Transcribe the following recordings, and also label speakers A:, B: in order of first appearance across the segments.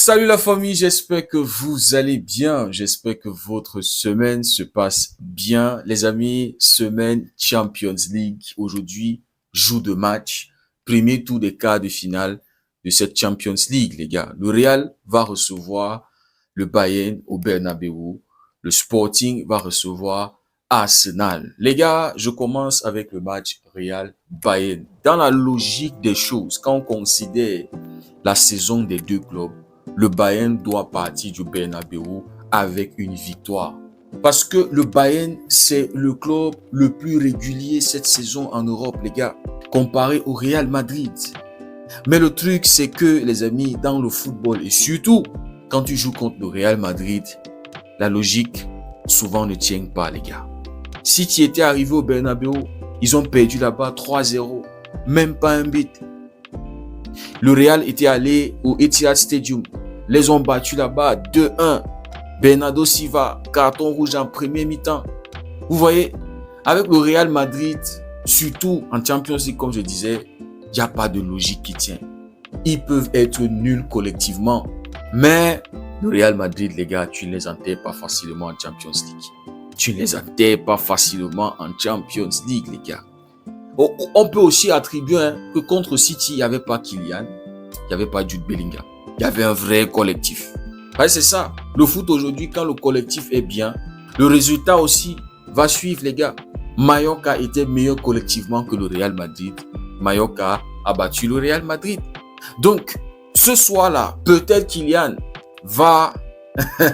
A: Salut la famille, j'espère que vous allez bien. J'espère que votre semaine se passe bien. Les amis, semaine Champions League. Aujourd'hui, jour de match. Premier tour des quarts de finale de cette Champions League, les gars. Le Real va recevoir le Bayern au Bernabeu. Le Sporting va recevoir Arsenal. Les gars, je commence avec le match Real-Bayern. Dans la logique des choses, quand on considère la saison des deux clubs, le Bayern doit partir du Bernabeu avec une victoire. Parce que le Bayern, c'est le club le plus régulier cette saison en Europe, les gars, comparé au Real Madrid. Mais le truc, c'est que, les amis, dans le football, et surtout quand tu joues contre le Real Madrid, la logique, souvent, ne tient pas, les gars. Si tu étais arrivé au Bernabeu, ils ont perdu là-bas 3-0, même pas un but. Le Real était allé au Etihad Stadium. Les ont battus là-bas 2-1. Bernardo Silva, carton rouge en premier mi-temps. Vous voyez, avec le Real Madrid, surtout en Champions League, comme je disais, il n'y a pas de logique qui tient. Ils peuvent être nuls collectivement, mais le Real Madrid, les gars, tu ne les enterres pas facilement en Champions League. Tu ne les enterres pas facilement en Champions League, les gars. On peut aussi attribuer que contre City, il n'y avait pas Kylian, il n'y avait pas Jude Bellingham. Il y avait un vrai collectif. C'est ça. Le foot aujourd'hui, quand le collectif est bien, le résultat aussi va suivre, les gars. Mallorca était meilleur collectivement que le Real Madrid. Mallorca a battu le Real Madrid. Donc, ce soir-là, peut-être Kylian va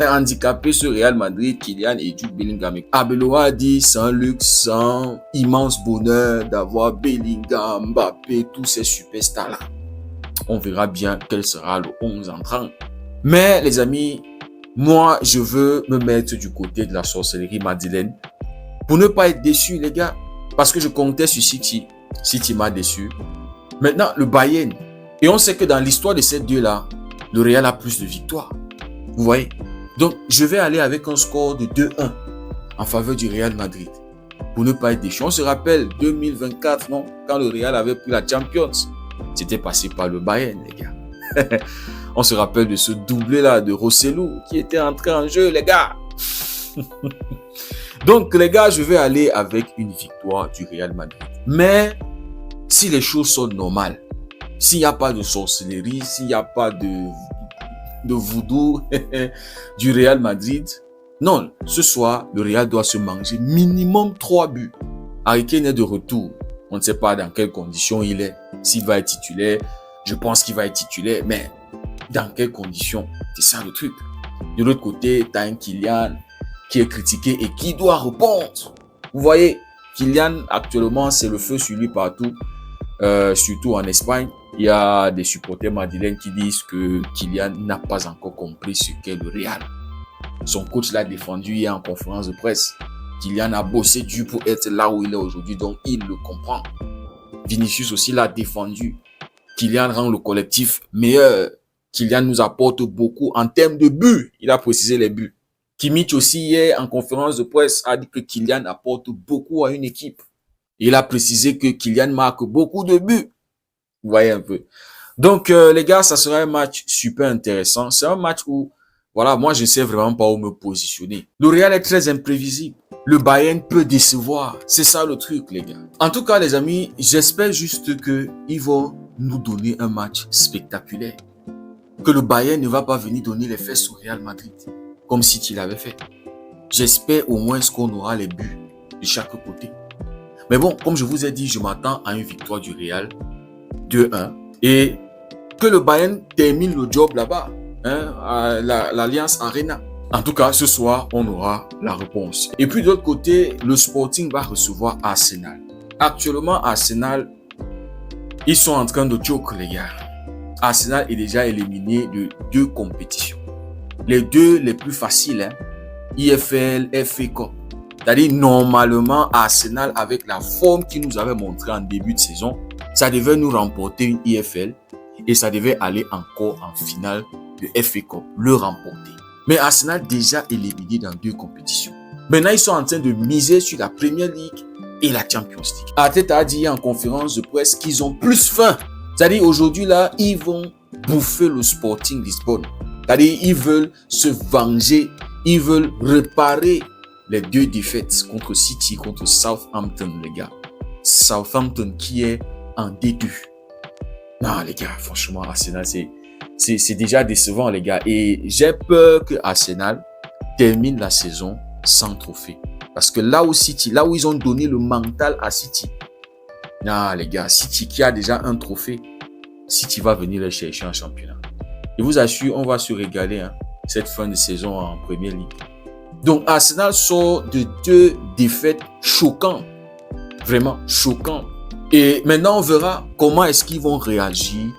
A: handicaper ce Real Madrid, Kylian et Jude Bellingham. Arbeloa a dit, c'est un luxe, c'est un immense bonheur d'avoir Bellingham, Mbappé, tous ces superstars-là. On verra bien quel sera le 11 entrant. Mais les amis, moi, je veux me mettre du côté de la sorcellerie madeleine pour ne pas être déçu, les gars. Parce que je comptais sur City. City m'a déçu. Maintenant, le Bayern. Et on sait que dans l'histoire de ces deux-là, le Real a plus de victoires. Vous voyez? Donc, je vais aller avec un score de 2-1 en faveur du Real Madrid. Pour ne pas être déçu. On se rappelle 2024, non? Quand le Real avait pris la Champions. C'était passé par le Bayern, les gars. On se rappelle de ce doublé-là de Rosselló qui était entré en jeu, les gars. Donc, les gars, je vais aller avec une victoire du Real Madrid. Mais, si les choses sont normales, s'il n'y a pas de sorcellerie, s'il n'y a pas de voodoo du Real Madrid, non, ce soir, le Real doit se manger minimum 3 buts. Harry Kane est de retour. On ne sait pas dans quelles conditions il est. S'il va être titulaire, je pense qu'il va être titulaire, mais dans quelles conditions? C'est ça le truc. De l'autre côté, tu as un Kylian qui est critiqué et qui doit répondre. Vous voyez, Kylian, actuellement, c'est le feu sur lui partout, surtout en Espagne. Il y a des supporters madrilènes qui disent que Kylian n'a pas encore compris ce qu'est le Real. Son coach l'a défendu hier en conférence de presse. Kylian a bossé dur pour être là où il est aujourd'hui, donc il le comprend. Vinicius aussi l'a défendu. Kylian rend le collectif meilleur. Kylian nous apporte beaucoup en termes de buts. Il a précisé les buts. Kimmich aussi hier en conférence de presse a dit que Kylian apporte beaucoup à une équipe. Il a précisé que Kylian marque beaucoup de buts. Vous voyez un peu. Donc les gars, ça sera un match super intéressant. C'est un match où, voilà, moi je ne sais vraiment pas où me positionner. Le Real est très imprévisible. Le Bayern peut décevoir. C'est ça le truc, les gars. En tout cas, les amis, j'espère juste qu'ils vont nous donner un match spectaculaire. Que le Bayern ne va pas venir donner les fesses au Real Madrid, comme City l'avait fait. J'espère au moins qu'on aura les buts de chaque côté. Mais bon, comme je vous ai dit, je m'attends à une victoire du Real 2-1 et que le Bayern termine le job là-bas, à l'Allianz Arena. En tout cas, ce soir, on aura la réponse. Et puis de l'autre côté, le Sporting va recevoir Arsenal. Actuellement, Arsenal, ils sont en train de choke, les gars. Arsenal est déjà éliminé de 2 compétitions. Les 2 les plus faciles, IFL, FA Cup. C'est-à-dire, normalement, Arsenal, avec la forme qu'il nous avait montrée en début de saison, ça devait nous remporter une IFL et ça devait aller encore en finale de FA Cup, le remporter. Mais Arsenal déjà éliminé dans 2 compétitions. Maintenant, ils sont en train de miser sur la Premier League et la Champions League. Arteta a dit en conférence de presse qu'ils ont plus faim. C'est-à-dire, aujourd'hui, là, ils vont bouffer le Sporting Lisbonne. C'est-à-dire, ils veulent se venger, ils veulent réparer les 2 défaites contre City, contre Southampton, les gars. Southampton qui est en D2. Non, les gars, franchement, Arsenal, c'est déjà décevant, les gars. Et j'ai peur que Arsenal termine la saison sans trophée. Parce que là où City, là où ils ont donné le mental à City, non, les gars, City qui a déjà un trophée, City va venir le chercher en championnat. Je vous assure, on va se régaler cette fin de saison en Premier League. Donc, Arsenal sort de 2 défaites choquantes. Vraiment choquantes. Et maintenant, on verra comment est-ce qu'ils vont réagir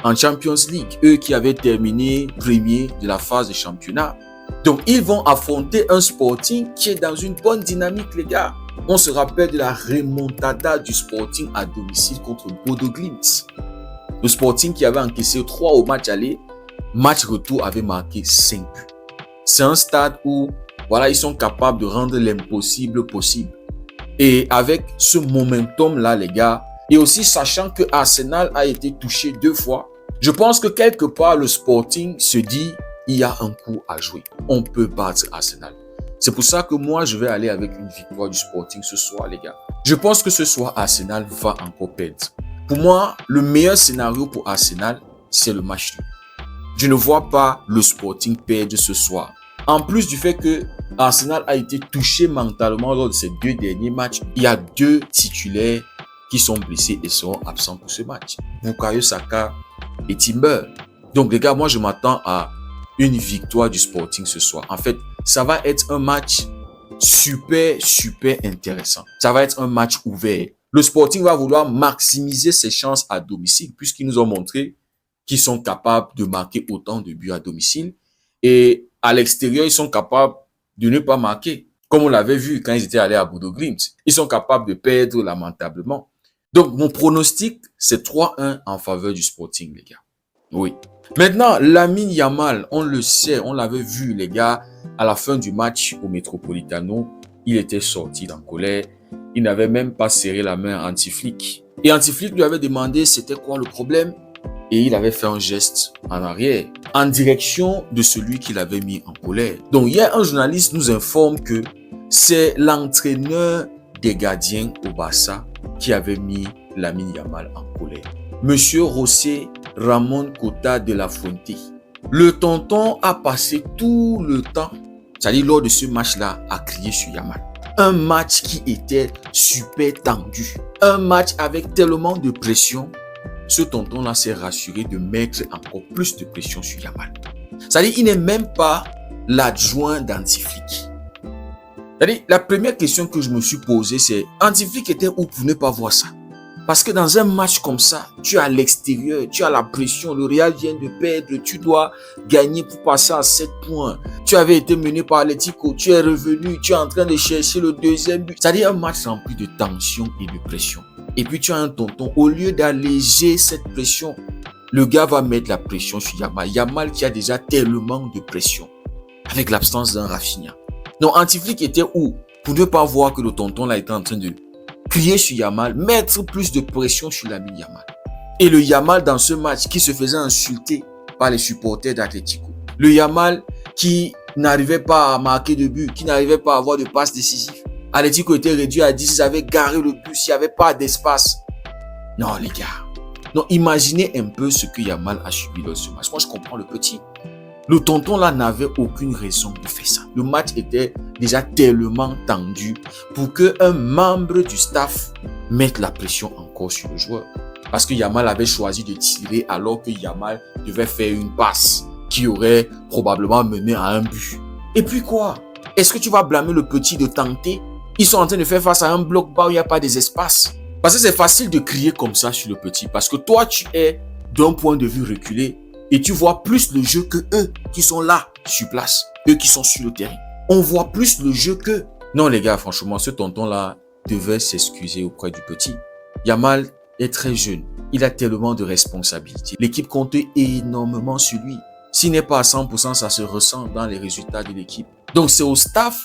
A: en Champions League. Eux qui avaient terminé premier de la phase de championnat. Donc, ils vont affronter un Sporting qui est dans une bonne dynamique, les gars. On se rappelle de la remontada du Sporting à domicile contre Bodo Glimt. Le Sporting qui avait encaissé 3 au match aller, match retour avait marqué 5 buts. C'est un stade où, voilà, ils sont capables de rendre l'impossible possible. Et avec ce momentum-là, les gars, et aussi sachant que Arsenal a été touché 2 fois, je pense que quelque part, le Sporting se dit, il y a un coup à jouer. On peut battre Arsenal. C'est pour ça que moi, je vais aller avec une victoire du Sporting ce soir, les gars. Je pense que ce soir, Arsenal va encore perdre. Pour moi, le meilleur scénario pour Arsenal, c'est le match nul. Je ne vois pas le Sporting perdre ce soir. En plus du fait que Arsenal a été touché mentalement lors de ces 2 derniers matchs, il y a 2 titulaires qui sont blessés et seront absents pour ce match. Bukayo Saka et Timber. Donc les gars, moi je m'attends à une victoire du Sporting ce soir. En fait, ça va être un match super intéressant. Ça va être un match ouvert. Le Sporting va vouloir maximiser ses chances à domicile puisqu'ils nous ont montré qu'ils sont capables de marquer autant de buts à domicile. Et à l'extérieur, ils sont capables de ne pas marquer. Comme on l'avait vu quand ils étaient allés à Bodo Glimt. Ils sont capables de perdre lamentablement. Donc, mon pronostic, c'est 3-1 en faveur du Sporting, les gars. Oui. Maintenant, Lamine Yamal, on le sait, on l'avait vu, les gars, à la fin du match au Metropolitano, il était sorti en colère. Il n'avait même pas serré la main à Antiflick. Et Antiflick lui avait demandé c'était quoi le problème. Et il avait fait un geste en arrière, en direction de celui qui l'avait mis en colère. Donc, hier, un journaliste nous informe que c'est l'entraîneur des gardiens au Barça qui avait mis Lamine Yamal en colère. Monsieur José Ramon Cota de la Fuente. Le tonton a passé tout le temps, c'est-à-dire lors de ce match-là, à crier sur Yamal. Un match qui était super tendu. Un match avec tellement de pression. Ce tonton-là s'est rassuré de mettre encore plus de pression sur Yamal. C'est-à-dire, il n'est même pas l'adjoint d'Antiflick. C'est-à-dire, la première question que je me suis posée, c'est Antiflick était où pour ne pas voir ça? Parce que dans un match comme ça, tu es à l'extérieur, tu as la pression, le Real vient de perdre, tu dois gagner pour passer à 7 points. Tu avais été mené par Atlético, tu es revenu, tu es en train de chercher le 2e but. C'est-à-dire un match rempli de tension et de pression. Et puis tu as un tonton, au lieu d'alléger cette pression, le gars va mettre la pression sur Yamal. Yamal qui a déjà tellement de pression, avec l'absence d'un Rafinha. Donc Antiflick était où? Pour ne pas voir que le tonton là était en train de crier sur Yamal, mettre plus de pression sur Lamine Yamal. Et le Yamal dans ce match qui se faisait insulter par les supporters d'Atlético. Le Yamal qui n'arrivait pas à marquer de but, qui n'arrivait pas à avoir de passe décisive. Atlético était réduit à 10, ils avaient garé le bus, il n'y avait pas d'espace. Non les gars. Donc imaginez un peu ce que Yamal a subi dans ce match. Moi je comprends le petit. Le tonton là n'avait aucune raison de faire ça. Le match était déjà tellement tendu pour qu'un membre du staff mette la pression encore sur le joueur. Parce que Yamal avait choisi de tirer alors que Yamal devait faire une passe qui aurait probablement mené à un but. Et puis quoi? Est-ce que tu vas blâmer le petit de tenter? Ils sont en train de faire face à un bloc bas où il n'y a pas des espaces. Parce que c'est facile de crier comme ça sur le petit. Parce que toi, tu es d'un point de vue reculé. Et tu vois plus le jeu que eux qui sont là, sur place. Eux qui sont sur le terrain. On voit plus le jeu qu'eux. Non les gars, franchement, ce tonton-là devait s'excuser auprès du petit. Yamal est très jeune. Il a tellement de responsabilités. L'équipe compte énormément sur lui. S'il n'est pas à 100%, ça se ressent dans les résultats de l'équipe. Donc c'est au staff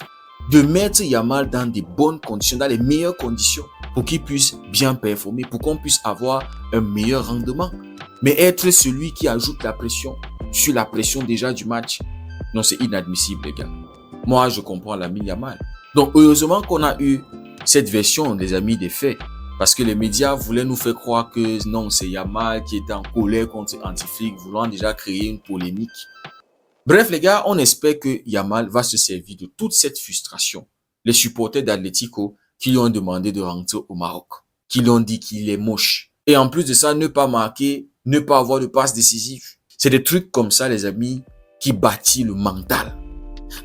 A: de mettre Yamal dans des bonnes conditions, dans les meilleures conditions pour qu'il puisse bien performer, pour qu'on puisse avoir un meilleur rendement. Mais être celui qui ajoute la pression, sur la pression déjà du match. Non, c'est inadmissible, les gars. Moi, je comprends Lamine Yamal. Donc, heureusement qu'on a eu cette version, les amis, des faits. Parce que les médias voulaient nous faire croire que non, c'est Yamal qui était en colère contre Antiflick, voulant déjà créer une polémique. Bref, les gars, on espère que Yamal va se servir de toute cette frustration. Les supporters d'Atlético qui lui ont demandé de rentrer au Maroc, qui lui ont dit qu'il est moche. Et en plus de ça, ne pas marquer, ne pas avoir de passe décisive. C'est des trucs comme ça, les amis, qui bâtissent le mental.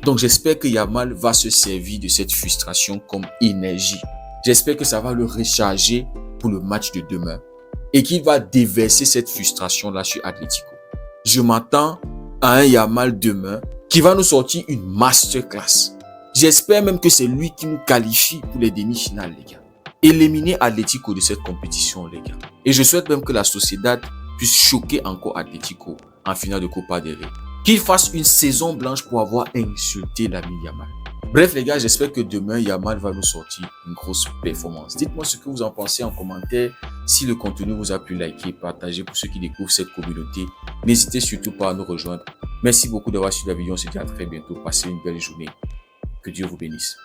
A: Donc, j'espère que Yamal va se servir de cette frustration comme énergie. J'espère que ça va le recharger pour le match de demain et qu'il va déverser cette frustration-là sur Atlético. Je m'attends à un Yamal demain qui va nous sortir une masterclass. J'espère même que c'est lui qui nous qualifie pour les demi-finales, les gars. Éliminer Atlético de cette compétition, les gars. Et je souhaite même que la Sociedad puisse choquer encore Atlético en finale de Copa del Rey. Qu'il fasse une saison blanche pour avoir insulté Lamine Yamal. Bref, les gars, j'espère que demain, Yamal va nous sortir une grosse performance. Dites-moi ce que vous en pensez en commentaire. Si le contenu vous a plu, likez, partagez pour ceux qui découvrent cette communauté. N'hésitez surtout pas à nous rejoindre. Merci beaucoup d'avoir suivi la vidéo. On se dit à très bientôt. Passez une belle journée. Que Dieu vous bénisse.